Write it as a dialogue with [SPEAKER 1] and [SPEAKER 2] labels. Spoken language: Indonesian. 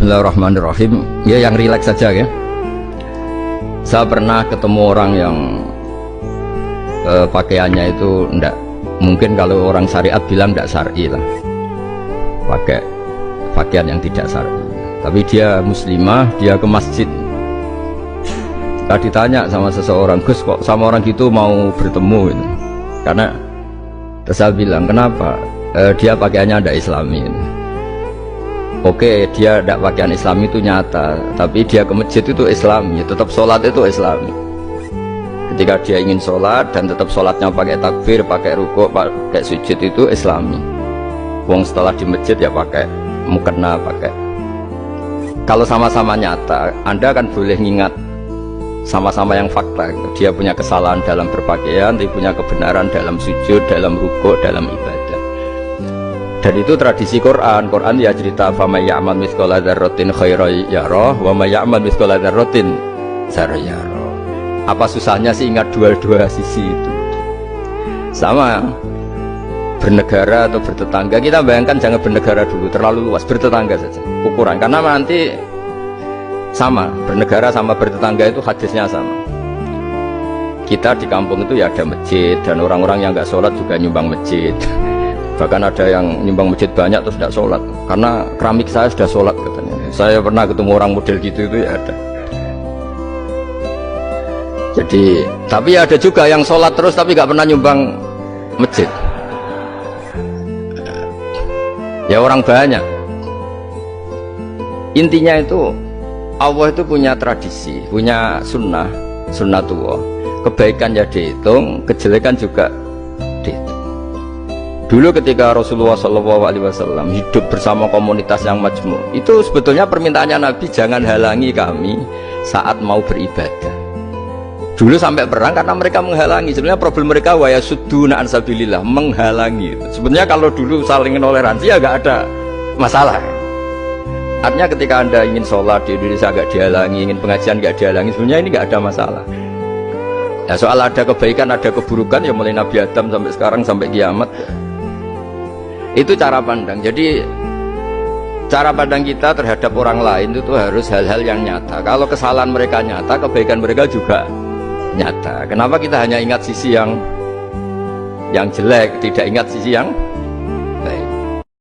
[SPEAKER 1] Bismillahirrahmanirrahim. Ya, yang rileks saja ya. Saya pernah ketemu orang yang pakaiannya itu ndak, mungkin kalau orang syariat bilang ndak syar'i lah, pakai pakaian yang tidak syar'i. Tapi dia muslimah, dia ke masjid. Kita ditanya sama seseorang, Gus kok sama orang gitu mau bertemu gitu. Karena saya bilang kenapa? Dia pakaiannya ndak islami. Oke, dia tidak pakaian Islam itu nyata, tapi dia ke masjid itu Islam, ya tetap sholat itu Islam. Ketika dia ingin sholat dan tetap sholatnya pakai takbir, pakai rukuk, pakai sujud itu Islami. Wong setelah di masjid ya pakai mukena, pakai. Kalau sama-sama nyata, Anda kan boleh ngingat sama-sama yang fakta. Dia punya kesalahan dalam berpakaian, dia punya kebenaran dalam sujud, dalam rukuk, dalam ibadah. Dan itu tradisi Quran. Quran ya cerita fama ya'mal mithqala dzarratin khairan yarah wa may ya'mal mithqala dzarratin syarran yarah. Apa susahnya sih ingat dua-dua sisi itu? Sama bernegara atau bertetangga, kita bayangkan jangan bernegara dulu, terlalu luas, bertetangga saja ukuran, karena nanti sama, bernegara sama bertetangga itu hadisnya sama. Kita di kampung itu ya ada masjid, dan orang-orang yang nggak sholat juga nyumbang masjid. Bahkan ada yang nyumbang masjid banyak terus tidak sholat karena keramik saya sudah sholat katanya. Saya pernah ketemu orang model gitu itu ya ada. Jadi tapi ada juga yang sholat terus tapi nggak pernah nyumbang masjid. Ya orang banyak. Intinya itu Allah itu punya tradisi, punya sunnatullah. Kebaikan ya dihitung, kejelekan juga dihitung. Dulu ketika Rasulullah SAW hidup bersama komunitas yang majmuk, itu sebetulnya permintaannya Nabi, jangan halangi kami saat mau beribadah. Dulu sampai perang karena mereka menghalangi. Sebenarnya problem mereka wa yasudduna an sabilillah, menghalangi. Sebenarnya kalau dulu saling toleransi ya nggak ada masalah. Artinya ketika Anda ingin sholat di Indonesia nggak dihalangi, ingin pengajian nggak dihalangi, sebenarnya ini nggak ada masalah. Ya soal ada kebaikan, ada keburukan, ya mulai Nabi Adam sampai sekarang sampai kiamat. Itu cara pandang. Jadi cara pandang kita terhadap orang lain itu harus hal-hal yang nyata. Kalau kesalahan mereka nyata, kebaikan mereka juga nyata. Kenapa kita hanya ingat sisi yang jelek, tidak ingat sisi yang